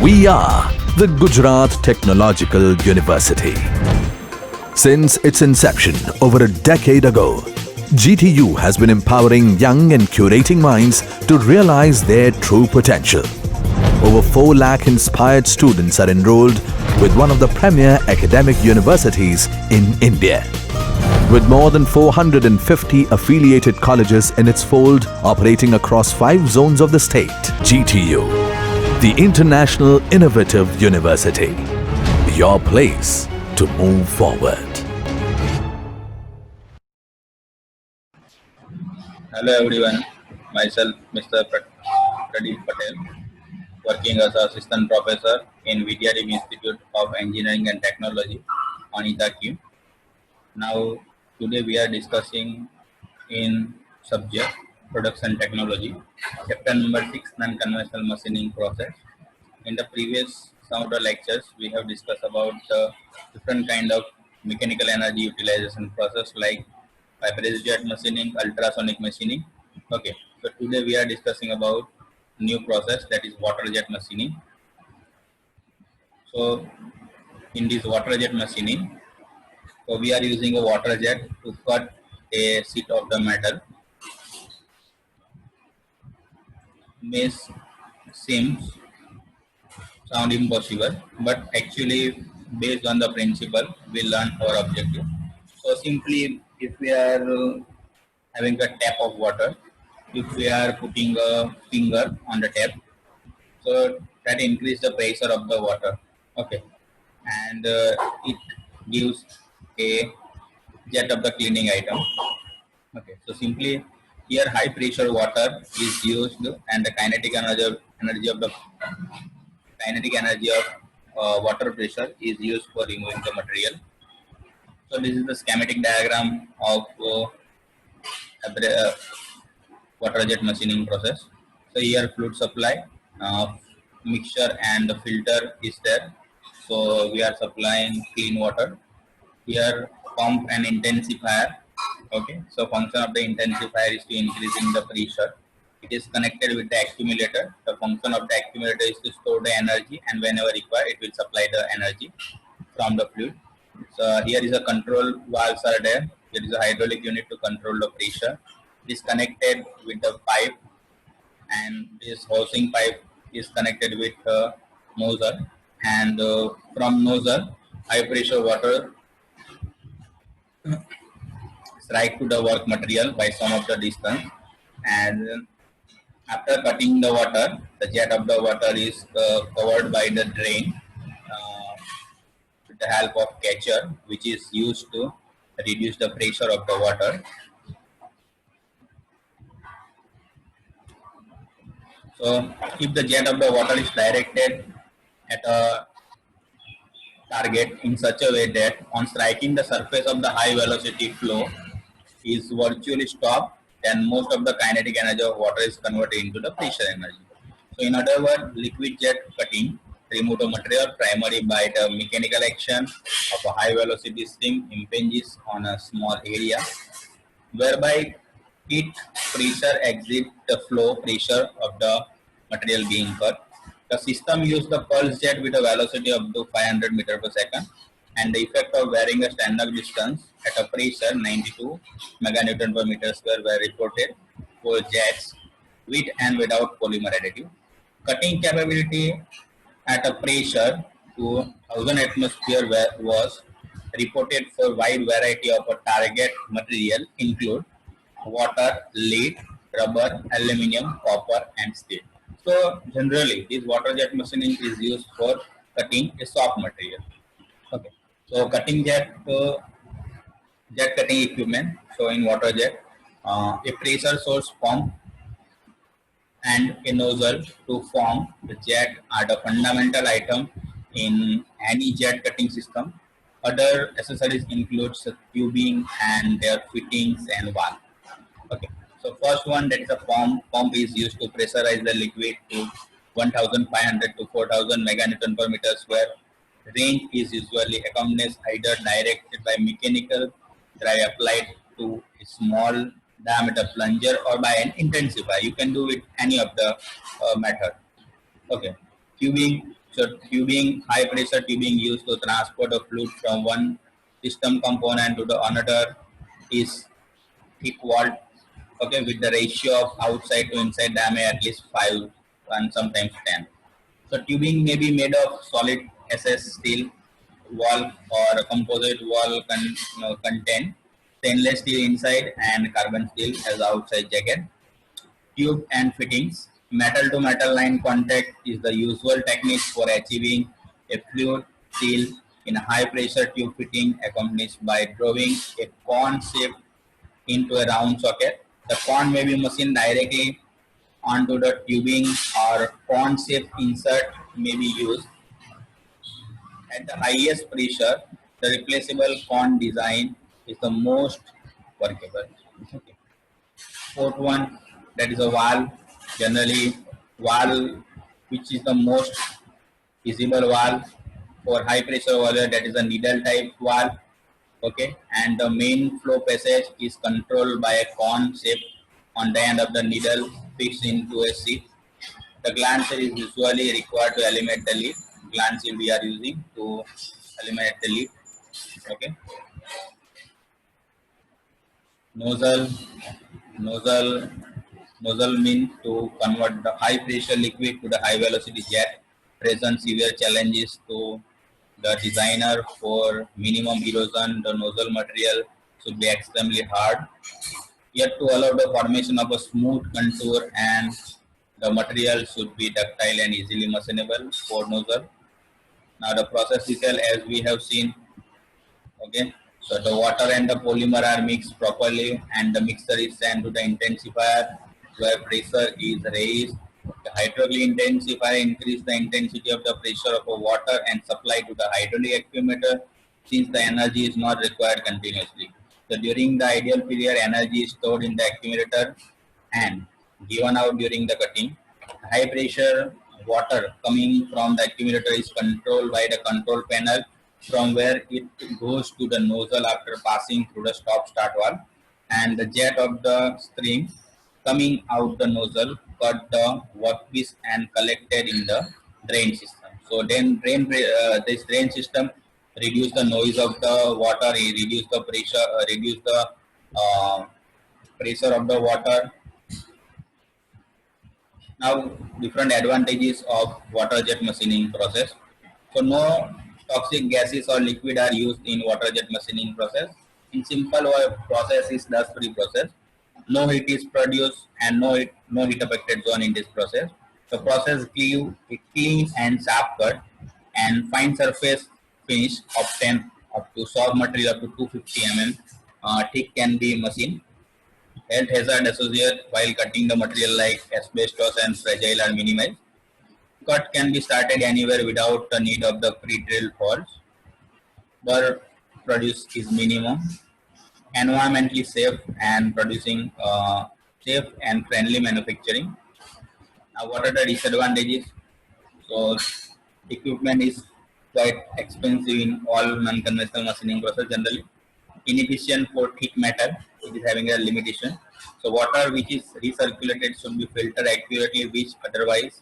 We are the Gujarat Technological University. Since its inception over a decade ago, GTU has been empowering young and curating minds to realize their true potential. Over 4 lakh inspired students are enrolled with one of the premier academic universities in India. With more than 450 affiliated colleges in its fold operating across 5 zones of the state, GTU, the International Innovative University, your place to move forward. Hello everyone, myself Mr. Pradeep Patel, working as assistant professor in Vidyadev Institute of Engineering and Technology, Anita Kim. Now today we are discussing in subject production technology, chapter number 6, non-conventional machining process. In the previous some of the lectures we have discussed about different kind of mechanical energy utilization process like fibrous jet machining, ultrasonic machining. Okay, so today we are discussing about new process, that is water jet machining. So in this water jet machining, so we are using a water jet to cut a sheet of the metal. May seems sound impossible, but actually based on the principle we learn our objective. So simply if we are having a tap of water, if we are putting a finger on the tap, so that increase the pressure of the water. Okay, and it gives a jet of the cleaning item. Okay, so simply here high pressure water is used and the kinetic energy of water pressure is used for removing the material. So this is the schematic diagram of water jet machining process. So here fluid supply, mixture and the filter is there. So we are supplying clean water. Here pump and intensifier. Okay, so function of the intensifier is to increasing the pressure. It is connected with the accumulator. The function of the accumulator is to store the energy, and whenever required it will supply the energy from the fluid. So here is a control valves are there. There is a hydraulic unit to control the pressure. It is connected with the pipe, and this housing pipe is connected with nozzle, and from nozzle high pressure water strike to the work material by some of the distance, and after cutting the water, the jet of the water is covered by the drain with the help of catcher, which is used to reduce the pressure of the water. So if the jet of the water is directed at a target in such a way that on striking the surface of the high velocity flow is virtually stopped, then most of the kinetic energy of water is converted into the pressure energy. So in other words, liquid jet cutting remove the material primarily by the mechanical action of a high velocity stream impinges on a small area, whereby heat pressure exceeds the flow pressure of the material being cut. The system uses the pulse jet with a velocity of up to 500 meter per second, and the effect of varying a standard distance at a pressure 92 meganewton per meter square were reported for jets with and without polymer additive. Cutting capability at a pressure to 1000 atmosphere was reported for wide variety of a target material include water, lead, rubber, aluminium, copper, and steel. So generally, this water jet machining is used for cutting a soft material. Okay. So cutting jet cutting equipment. So in water jet, a pressure source pump and a nozzle to form the jet are the fundamental item in any jet cutting system. Other accessories include tubing and their fittings and valve. Okay. So first one, that is a pump. Pump is used to pressurize the liquid to 1500 to 4000 meganewton per meter square. Range is usually accompanied either directed by mechanical drive applied to a small diameter plunger or by an intensifier. You can do it any of the method. Okay. Tubing So tubing, high pressure tubing used to transport a fluid from one system component to the another is thick walled, okay, with the ratio of outside to inside diameter at least 5 and sometimes 10. So tubing may be made of solid SS steel wall or a composite wall content stainless steel inside and carbon steel as the outside jacket. Tube and fittings. Metal to metal line contact is the usual technique for achieving a fluid seal in a high pressure tube fitting accompanied by drawing a cone shape into a round socket. The cone may be machined directly onto the tubing or cone shape insert may be used. At the highest pressure, the replaceable cone design is the most workable. Okay. Fourth one, that is a valve. Generally, valve which is the most visible valve for high pressure water, that is a needle type valve. Okay, and the main flow passage is controlled by a cone shape on the end of the needle fixed into a sheath. The gland cell is usually required to eliminate the lead. Gland cell we are using to eliminate the lead. Okay, nozzle, nozzle, nozzle means to convert the high pressure liquid to the high velocity jet. Present severe challenges to the designer for minimum erosion. The nozzle material should be extremely hard, yet to allow the formation of a smooth contour, and the material should be ductile and easily machinable for nozzle. Now the process detail as we have seen, okay. So the water and the polymer are mixed properly and the mixture is sent to the intensifier where pressure is raised. The hydraulic intensifier increase the intensity of the pressure of the water and supply to the hydraulic accumulator since the energy is not required continuously. So during the ideal period, energy is stored in the accumulator and given out during the cutting. High pressure water coming from the accumulator is controlled by the control panel from where it goes to the nozzle after passing through the stop-start valve, and the jet of the stream coming out the nozzle cut the workpiece and collected in the drain system. So then this drain system reduce the noise of the water, reduce the pressure, reduce the uh, pressure of the water. Now, different advantages of water jet machining process. So, no toxic gases or liquid are used in water jet machining process. In simple process is dust-free process. No heat is produced and no heat affected zone in this process. The process give a clean and sharp cut and fine surface finish obtained up to soft material up to 250 mm thick can be machined. Health hazard associated while cutting the material like asbestos and fragile are minimized. Cut can be started anywhere without the need of the pre-drilled holes. Burr produce is minimum. Environmentally safe and producing safe and friendly manufacturing. Now, what are the disadvantages? So, equipment is quite expensive in all non-conventional machining process generally. Inefficient for thick metal, it is having a limitation. So water which is recirculated should be filtered accurately, which otherwise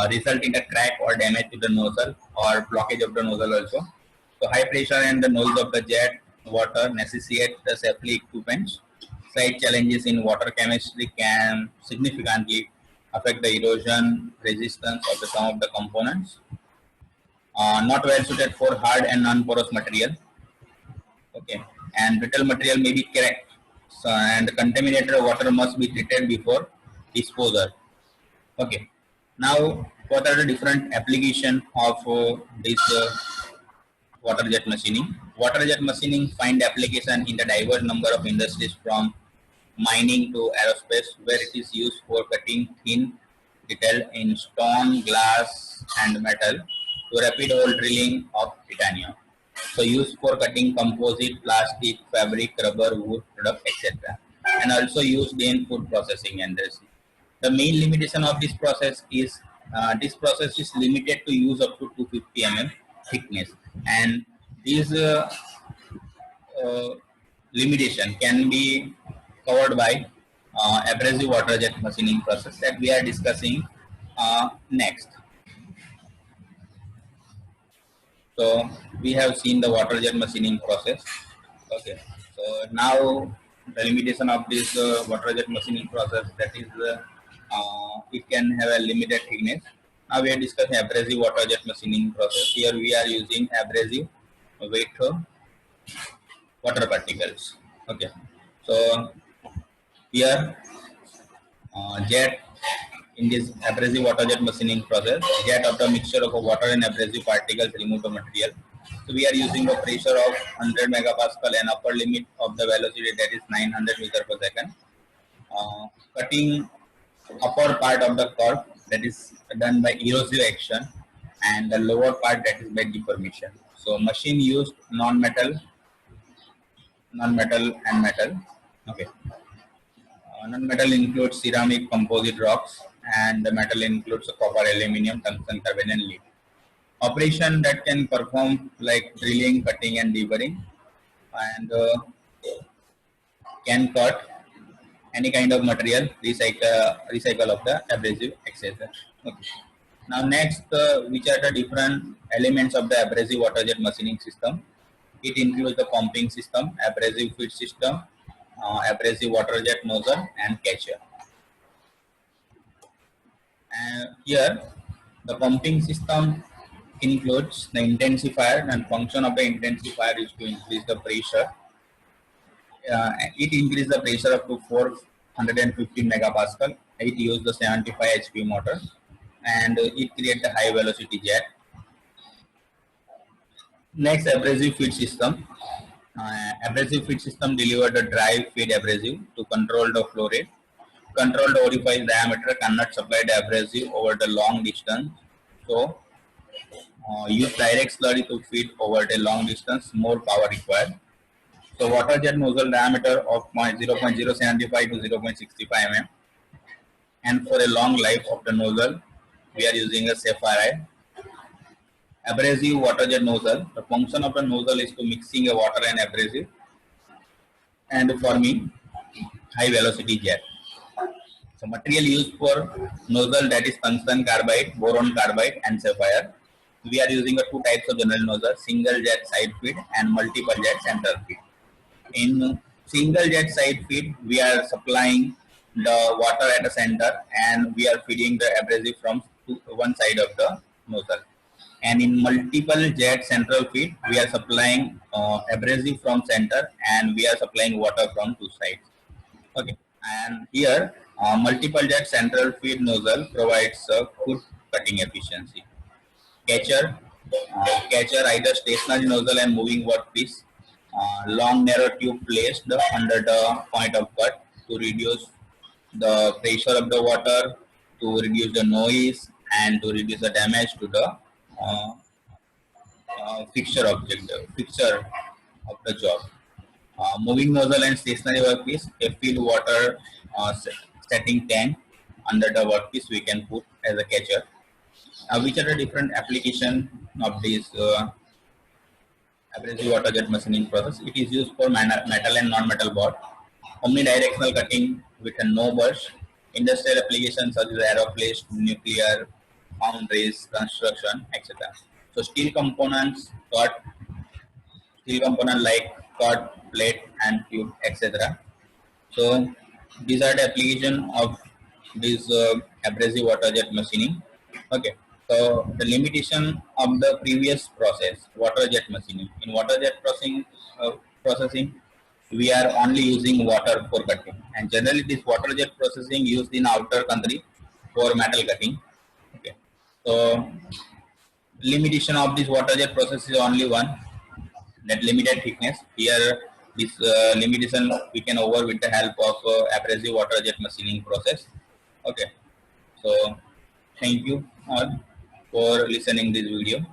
result in a crack or damage to the nozzle or blockage of the nozzle also. So high pressure and the noise of the jet water necessitate the safety equipment. Slight challenges in water chemistry can significantly affect the erosion resistance of some of the components. Not well suited for hard and non-porous material. Okay, and brittle material may be cracked. So, and contaminated water must be treated before disposal. Okay, now what are the different application of this water jet machining? Water jet machining find application in the diverse number of industries from mining to aerospace, where it is used for cutting thin detail in stone, glass, and metal to rapid hole drilling of titanium. So used for cutting composite, plastic, fabric, rubber, wood product, etc. And also used in food processing industry. The main limitation of this process is limited to use up to 250 mm thickness, and these uh, limitation can be covered by abrasive water jet machining process that we are discussing next. So we have seen the water jet machining process. Okay. So now the limitation of this water jet machining process, that is it can have a limited thickness. Now we are discussing abrasive water jet machining process. Here we are using abrasive with water particles. Okay. So here jet in this abrasive water jet machining process, jet of the mixture of water and abrasive particles remove the material. So we are using a pressure of 100 megapascal and upper limit of the velocity, that is 900 meter per second. Cutting upper part of the curve, that is done by erosive action, and the lower part, that is by deformation. So machine used non-metal and metal. Okay. Non-metal includes ceramic, composite rocks, and the metal includes copper, aluminum, tungsten, carbon, and lead. Operation that can perform like drilling, cutting, and deburring, and can cut any kind of material, recycle of the abrasive excess. Okay. Now next, which are the different elements of the abrasive water jet machining system? It includes the pumping system, abrasive feed system, abrasive water jet nozzle, and catcher. And here, the pumping system includes the intensifier, and function of the intensifier is to increase the pressure. It increases the pressure up to 450 megapascal. It uses the 75 HP motor, and it creates a high velocity jet. Next, abrasive feed system. Abrasive feed system deliver the dry feed abrasive to control the flow rate. Control the orifice diameter, cannot supply the abrasive over the long distance. So use direct slurry to feed over the long distance, more power required. So water jet nozzle diameter of 0.075 to 0.65 mm. And for a long life of the nozzle, we are using a Sapphire. Abrasive water jet nozzle. The function of the nozzle is to mixing a water and abrasive and forming high velocity jet. So material used for nozzle, that is tungsten carbide, boron carbide, and sapphire. We are using two types of general nozzle: single jet side feed and multiple jet central feed. In single jet side feed, we are supplying the water at the center, and we are feeding the abrasive from one side of the nozzle. And in multiple jet central feed, we are supplying abrasive from center, and we are supplying water from two sides. Okay. And here, multiple jet central feed nozzle provides good cutting efficiency. Catcher, either stationary nozzle and moving workpiece. Long narrow tube placed under the point of cut to reduce the pressure of the water, to reduce the noise, and to reduce the damage to the fixture of the job. Moving nozzle and stationary workpiece, a feed water setting tank under the workpiece we can put as a catcher. Which are the different application of this abrasive water jet machining process? It is used for metal and non-metal board, omnidirectional cutting with a no burst, industrial applications such as aeroplanes, nuclear, foundries, construction, etc. So steel components like cut, plate, and tube, etc. So these are the application of this abrasive water jet machining. Okay. So the limitation of the previous process, water jet machining. In water jet processing, we are only using water for cutting, and generally this water jet processing used in outer country for metal cutting. Okay. So limitation of this water jet process is only one, that limited thickness. Here this limitation we can over with the help of abrasive water jet machining process. Okay. So thank you all for listening this video.